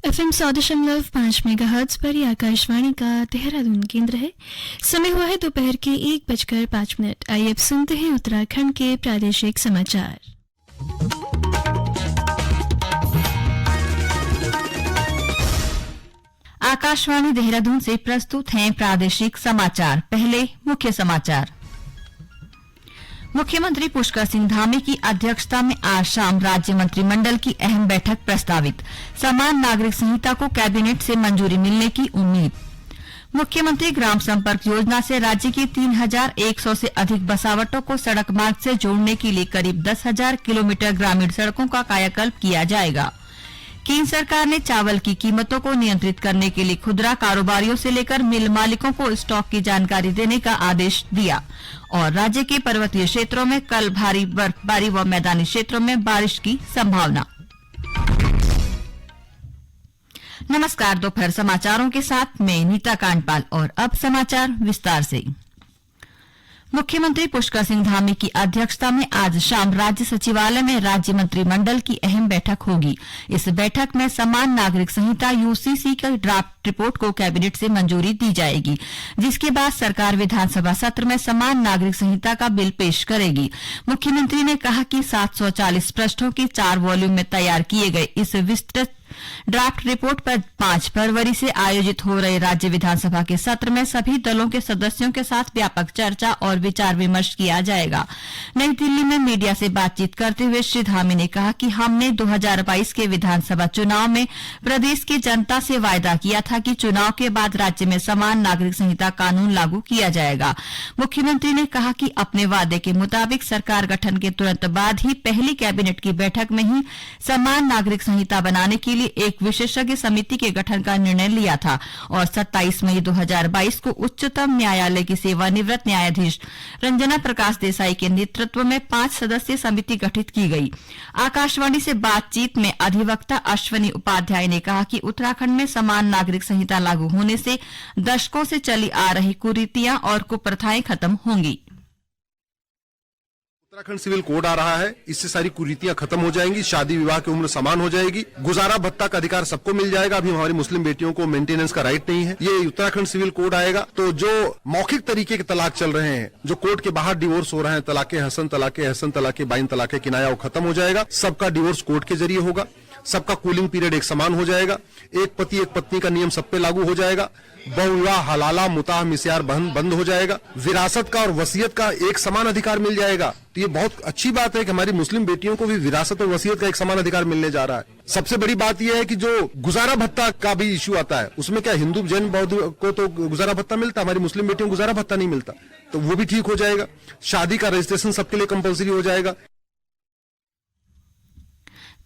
FM 100.5 megahertz पर ये आकाशवाणी का देहरादून केंद्र है। समय हुआ है दोपहर के 1:05। आइए अब सुनते हैं उत्तराखंड के प्रादेशिक समाचार। आकाशवाणी देहरादून से प्रस्तुत हैं प्रादेशिक समाचार। पहले मुख्य समाचार। मुख्यमंत्री पुष्कर सिंह धामी की अध्यक्षता में आज शाम राज्य मंत्रिमंडल की अहम बैठक प्रस्तावित। समान नागरिक संहिता को कैबिनेट से मंजूरी मिलने की उम्मीद। मुख्यमंत्री ग्राम संपर्क योजना से राज्य की 3100 से अधिक बसावटों को सड़क मार्ग से जोड़ने के लिए करीब 10,000 किलोमीटर ग्रामीण सड़कों का कायाकल्प किया जाएगा। केंद्र सरकार ने चावल की कीमतों को नियंत्रित करने के लिए खुदरा कारोबारियों से लेकर मिल मालिकों को स्टॉक की जानकारी देने का आदेश दिया। और राज्य के पर्वतीय क्षेत्रों में कल भारी बर्फबारी व मैदानी क्षेत्रों में बारिश की संभावना। नमस्कार, दोपहर समाचारों के साथ मैं नीता कांडपाल और अब समाचार विस्तार से। मुख्यमंत्री पुष्कर सिंह धामी की अध्यक्षता में आज शाम राज्य सचिवालय में राज्य मंत्रिमंडल की अहम बैठक होगी। इस बैठक में समान नागरिक संहिता यूसीसी की ड्राफ्ट रिपोर्ट को कैबिनेट से मंजूरी दी जाएगी, जिसके बाद सरकार विधानसभा सत्र में समान नागरिक संहिता का बिल पेश करेगी। मुख्यमंत्री ने कहा कि 740 पृष्ठों के 4 वॉल्यूम में तैयार किए गए इस विस्तृत ड्राफ्ट रिपोर्ट पर 5 फरवरी से आयोजित हो रहे राज्य विधानसभा के सत्र में सभी दलों के सदस्यों के साथ व्यापक चर्चा और विचार विमर्श किया जाएगा। नई दिल्ली में मीडिया से बातचीत करते हुए श्री धामी ने कहा कि हमने 2022 के विधानसभा चुनाव में प्रदेश की जनता से वायदा किया था कि चुनाव के बाद राज्य में समान नागरिक संहिता कानून लागू किया जाएगा। मुख्यमंत्री ने कहा कि अपने वादे के मुताबिक सरकार गठन के तुरंत बाद ही पहली कैबिनेट की बैठक में ही समान नागरिक संहिता बनाने के लिए एक विशेषज्ञ समिति के गठन का निर्णय लिया था और 27 मई 2022 को उच्चतम न्यायालय की सेवानिवृत्त न्यायाधीश रंजना प्रकाश देसाई के नेतृत्व में 5 सदस्यीय समिति गठित की गई। आकाशवाणी से बातचीत में अधिवक्ता अश्वनी उपाध्याय ने कहा कि उत्तराखंड में समान नागरिक संहिता लागू होने से दशकों से चली आ रही कुरीतियां और कुप्रथाएं खत्म होंगी। उत्तराखंड सिविल कोड आ रहा है, इससे सारी कुरीतियां खत्म हो जाएंगी, शादी विवाह की उम्र समान हो जाएगी, गुजारा भत्ता का अधिकार सबको मिल जाएगा। अभी हमारी मुस्लिम बेटियों को मेंटेनेंस का राइट नहीं है। ये उत्तराखंड सिविल कोड आएगा तो जो मौखिक तरीके के तलाक चल रहे हैं, जो कोर्ट के बाहर डिवोर्स हो रहे हैं, तलाके हसन तलाके बाइन तलाके किनाया, वो खत्म हो जाएगा। सबका डिवोर्स कोर्ट के जरिए होगा, सबका कूलिंग पीरियड एक समान हो जाएगा, एक पति एक पत्नी का नियम सब पे लागू हो जाएगा, बहुविवाह हलाला मुताह मिस्यार बंद हो जाएगा, विरासत का और वसीयत का एक समान अधिकार मिल जाएगा। तो ये बहुत अच्छी बात है कि हमारी मुस्लिम बेटियों को भी विरासत और वसीयत का एक समान अधिकार मिलने जा रहा है। सबसे बड़ी बात यह है कि जो गुजारा भत्ता का भी इश्यू आता है, उसमें क्या हिंदू जैन बौद्ध को तो गुजारा भत्ता मिलता, हमारी मुस्लिम बेटियों को गुजारा भत्ता नहीं मिलता, तो वो भी ठीक हो जाएगा। शादी का रजिस्ट्रेशन सबके लिए कंपलसरी हो जाएगा।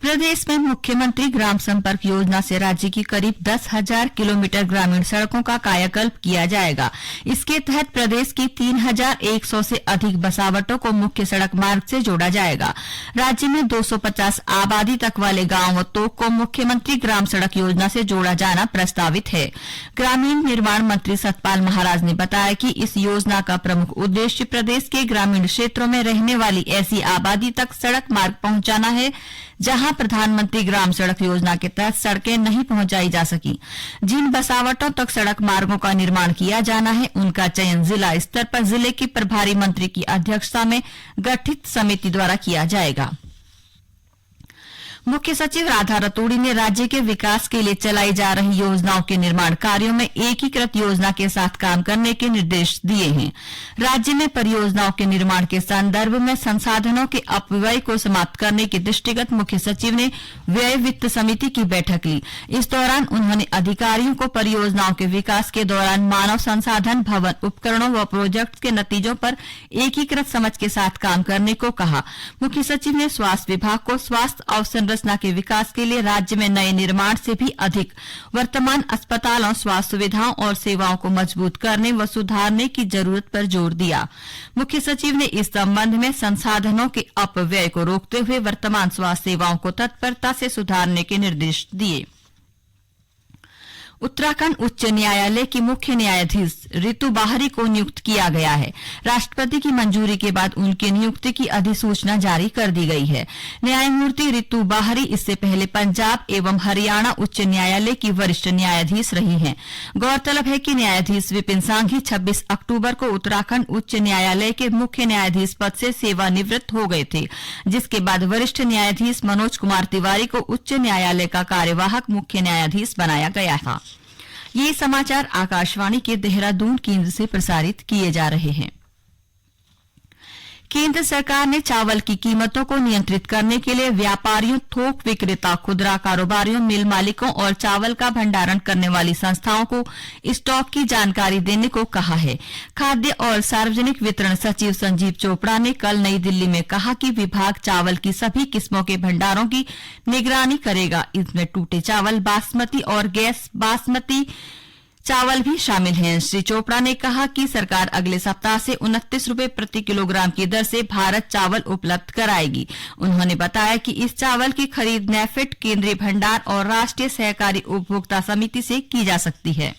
प्रदेश में मुख्यमंत्री ग्राम संपर्क योजना से राज्य की करीब 10,000 किलोमीटर ग्रामीण सड़कों का कायाकल्प किया जाएगा। इसके तहत प्रदेश की 3,100 से अधिक बसावटों को मुख्य सड़क मार्ग से जोड़ा जाएगा। राज्य में 250 आबादी तक वाले गांव व तोक को मुख्यमंत्री ग्राम सड़क योजना से जोड़ा जाना प्रस्तावित है। ग्रामीण निर्माण मंत्री सतपाल महाराज ने बताया कि इस योजना का प्रमुख उद्देश्य प्रदेश के ग्रामीण क्षेत्रों में रहने वाली ऐसी आबादी तक सड़क मार्ग पहुंचाना है जहां प्रधानमंत्री ग्राम सड़क योजना के तहत सड़कें नहीं पहुंचाई जा सकी। जिन बसावटों तक सड़क मार्गों का निर्माण किया जाना है, उनका चयन जिला स्तर पर जिले के प्रभारी मंत्री की अध्यक्षता में गठित समिति द्वारा किया जाएगा। मुख्य सचिव राधा रतूड़ी ने राज्य के विकास के लिए चलाई जा रही योजनाओं के निर्माण कार्यों में एकीकृत योजना के साथ काम करने के निर्देश दिए हैं। राज्य में परियोजनाओं के निर्माण के संदर्भ में संसाधनों के अपव्यय को समाप्त करने के दृष्टिगत मुख्य सचिव ने व्यय वित्त समिति की बैठक ली। इस दौरान उन्होंने अधिकारियों को परियोजनाओं के विकास के दौरान मानव संसाधन, भवन, उपकरणों व प्रोजेक्ट के नतीजों पर एकीकृत समझ के साथ काम करने को कहा। मुख्य सचिव ने स्वास्थ्य विभाग को स्वास्थ्य अवसंरचना के विकास के लिए राज्य में नए निर्माण से भी अधिक वर्तमान अस्पतालों, स्वास्थ्य सुविधाओं और सेवाओं को मजबूत करने व सुधारने की जरूरत पर जोर दिया। मुख्य सचिव ने इस संबंध में संसाधनों के अपव्यय को रोकते हुए वर्तमान स्वास्थ्य सेवाओं को तत्परता से सुधारने के निर्देश दिए। उत्तराखंड उच्च न्यायालय की मुख्य न्यायाधीश ऋतु बाहरी को नियुक्त किया गया है। राष्ट्रपति की मंजूरी के बाद उनकी नियुक्ति की अधिसूचना जारी कर दी गई है। न्यायमूर्ति ऋतु बाहरी इससे पहले पंजाब एवं हरियाणा उच्च न्यायालय की वरिष्ठ न्यायाधीश रही हैं। गौरतलब है कि न्यायाधीश विपिन सांघी 26 अक्टूबर को उत्तराखंड उच्च न्यायालय के मुख्य न्यायाधीश पद से सेवानिवृत्त हो गए थे, जिसके बाद वरिष्ठ न्यायाधीश मनोज कुमार तिवारी को उच्च न्यायालय का कार्यवाहक मुख्य न्यायाधीश बनाया गया था। ये समाचार आकाशवाणी के देहरादून केंद्र से प्रसारित किए जा रहे हैं। केंद्र सरकार ने चावल की कीमतों को नियंत्रित करने के लिए व्यापारियों, थोक विक्रेता, खुदरा कारोबारियों, मिल मालिकों और चावल का भंडारण करने वाली संस्थाओं को स्टॉक की जानकारी देने को कहा है। खाद्य और सार्वजनिक वितरण सचिव संजीव चोपड़ा ने कल नई दिल्ली में कहा कि विभाग चावल की सभी किस्मों के भंडारों की निगरानी करेगा। इसमें टूटे चावल, बासमती और गैस बासमती चावल भी शामिल हैं। श्री चोपड़ा ने कहा कि सरकार अगले सप्ताह से 29 रुपए प्रति किलोग्राम की दर से भारत चावल उपलब्ध कराएगी। उन्होंने बताया कि इस चावल की खरीद नेफेड, केंद्रीय भंडार और राष्ट्रीय सहकारी उपभोक्ता समिति से की जा सकती है।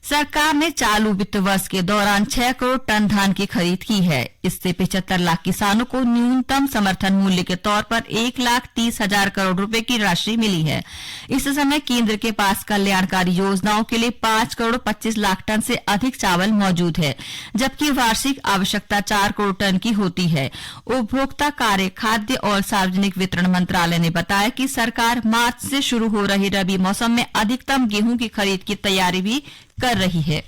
सरकार ने चालू वित्त वर्ष के दौरान 6 करोड़ टन धान की खरीद की है। इससे 75 लाख किसानों को न्यूनतम समर्थन मूल्य के तौर पर 1,30,000 करोड़ रुपए की राशि मिली है। इस समय केंद्र के पास कल्याणकारी योजनाओं के लिए 5 करोड़ 25 लाख टन से अधिक चावल मौजूद है, जबकि वार्षिक आवश्यकता 4 करोड़ टन की होती है। उपभोक्ता कार्य, खाद्य और सार्वजनिक वितरण मंत्रालय ने बताया कि सरकार मार्च से शुरू हो रहे रबी मौसम में अधिकतम गेहूं की खरीद की तैयारी भी कर रही है।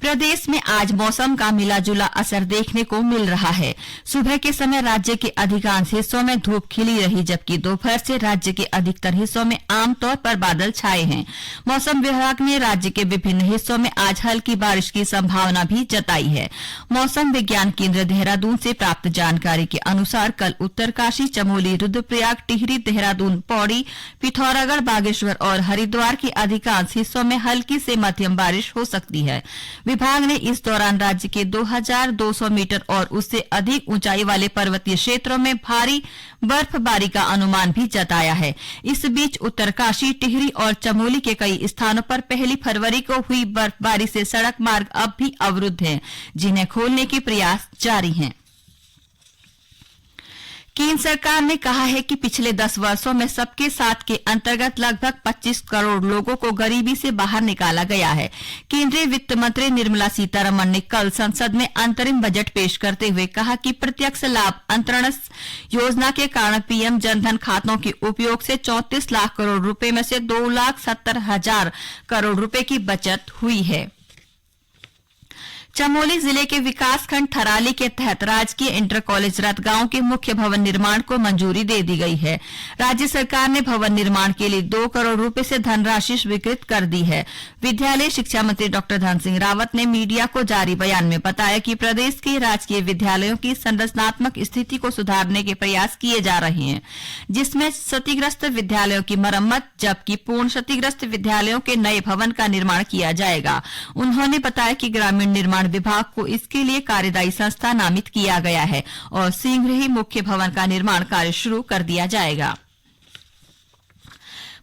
प्रदेश में आज मौसम का मिला जुला असर देखने को मिल रहा है। सुबह के समय राज्य के अधिकांश हिस्सों में धूप खिली रही, जबकि दोपहर से राज्य के अधिकतर हिस्सों में आमतौर पर बादल छाए हैं। मौसम विभाग ने राज्य के विभिन्न हिस्सों में आज हल्की बारिश की संभावना भी जताई है। मौसम विज्ञान केंद्र देहरादून से प्राप्त जानकारी के अनुसार कल उत्तरकाशी, चमोली, रुद्रप्रयाग, टिहरी, देहरादून, पौड़ी, पिथौरागढ़, बागेश्वर और हरिद्वार के अधिकांश हिस्सों में हल्की से मध्यम बारिश हो सकती है। विभाग ने इस दौरान राज्य के 2200 मीटर और उससे अधिक ऊंचाई वाले पर्वतीय क्षेत्रों में भारी बर्फबारी का अनुमान भी जताया है। इस बीच उत्तरकाशी, टिहरी और चमोली के कई स्थानों पर 1 फरवरी को हुई बर्फबारी से सड़क मार्ग अब भी अवरुद्ध हैं, जिन्हें खोलने के प्रयास जारी हैं। केंद्र सरकार ने कहा है कि पिछले 10 वर्षों में सबके साथ के अंतर्गत लगभग 25 करोड़ लोगों को गरीबी से बाहर निकाला गया है। केंद्रीय वित्त मंत्री निर्मला सीतारमण ने कल संसद में अंतरिम बजट पेश करते हुए कहा कि प्रत्यक्ष लाभ अंतरण योजना के कारण पीएम जनधन खातों के उपयोग से 34 लाख करोड़ रुपए में से 2,70,000 करोड़ रुपए की बचत हुई है। चमोली जिले के विकासखंड थराली के तहत राजकीय इंटर कॉलेज रतगांव के मुख्य भवन निर्माण को मंजूरी दे दी गई है। राज्य सरकार ने भवन निर्माण के लिए 2 करोड़ रुपए से धनराशि स्वीकृत कर दी है। विद्यालय शिक्षा मंत्री डॉक्टर धन सिंह रावत ने मीडिया को जारी बयान में बताया कि प्रदेश के राजकीय विद्यालयों की संरचनात्मक स्थिति को सुधारने के प्रयास किए जा रहे हैं, जिसमें क्षतिग्रस्त विद्यालयों की मरम्मत, जबकि पूर्ण क्षतिग्रस्त विद्यालयों के नए भवन का निर्माण किया जाएगा। उन्होंने बताया कि ग्रामीण निर्माण विभाग को इसके लिए कार्यदायी संस्था नामित किया गया है और शीघ्र ही मुख्य भवन का निर्माण कार्य शुरू कर दिया जाएगा।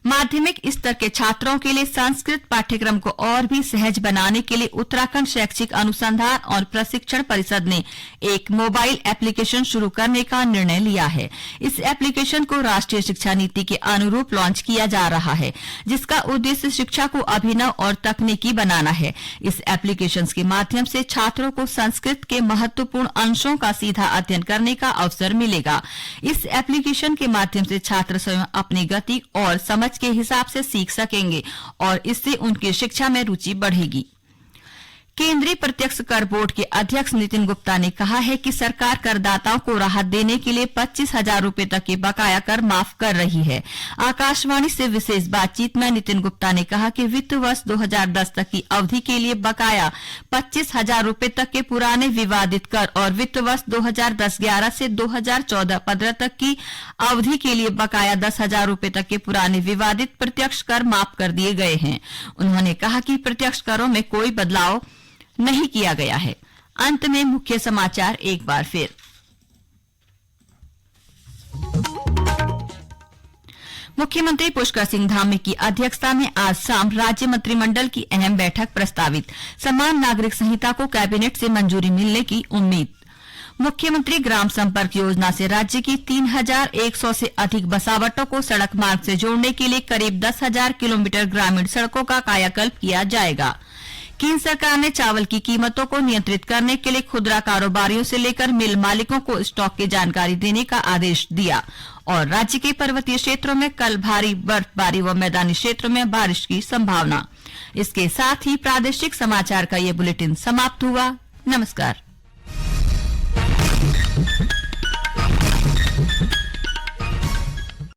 माध्यमिक स्तर के छात्रों के लिए संस्कृत पाठ्यक्रम को और भी सहज बनाने के लिए उत्तराखंड शैक्षिक अनुसंधान और प्रशिक्षण परिषद ने एक मोबाइल एप्लीकेशन शुरू करने का निर्णय लिया है। इस एप्लीकेशन को राष्ट्रीय शिक्षा नीति के अनुरूप लॉन्च किया जा रहा है, जिसका उद्देश्य शिक्षा को अभिनव और तकनीकी बनाना है। इस एप्लीकेशन के माध्यम से छात्रों को संस्कृत के महत्वपूर्ण अंशों का सीधा अध्ययन करने का अवसर मिलेगा। इस एप्लीकेशन के माध्यम से छात्र स्वयं अपनी गति और समझ के हिसाब से सीख सकेंगे और इससे उनकी शिक्षा में रुचि बढ़ेगी। केंद्रीय प्रत्यक्ष कर बोर्ड के अध्यक्ष नितिन गुप्ता ने कहा है कि सरकार करदाताओं को राहत देने के लिए 25,000 रुपए तक के बकाया कर माफ कर रही है। आकाशवाणी से विशेष बातचीत में नितिन गुप्ता ने कहा कि वित्त वर्ष 2010 तक की अवधि के लिए बकाया 25,000 रुपए तक के पुराने विवादित कर और वित्त वर्ष 2010-11 से 2014-15 तक की अवधि के लिए बकाया 10,000 रुपए तक के पुराने विवादित प्रत्यक्ष कर माफ कर दिए गए हैं। उन्होंने कहा कि प्रत्यक्ष करों में कोई बदलाव नहीं किया गया है। अंत में मुख्य समाचार एक बार फिर। मुख्यमंत्री पुष्कर सिंह धामी की अध्यक्षता में आज शाम राज्य मंत्रिमंडल की अहम बैठक प्रस्तावित समान नागरिक संहिता को कैबिनेट से मंजूरी मिलने की उम्मीद। मुख्यमंत्री ग्राम संपर्क योजना से राज्य की 3100 से अधिक बसावटों को सड़क मार्ग से जोड़ने के लिए करीब 10,000 किलोमीटर ग्रामीण सड़कों का कायाकल्प किया जाएगा। केंद्र सरकार ने चावल की कीमतों को नियंत्रित करने के लिए खुदरा कारोबारियों से लेकर मिल मालिकों को स्टॉक की जानकारी देने का आदेश दिया और राज्य के पर्वतीय क्षेत्रों में कल भारी बर्फबारी व मैदानी क्षेत्रों में बारिश की संभावना। इसके साथ ही प्रादेशिक समाचार का ये बुलेटिन समाप्त हुआ। नमस्कार।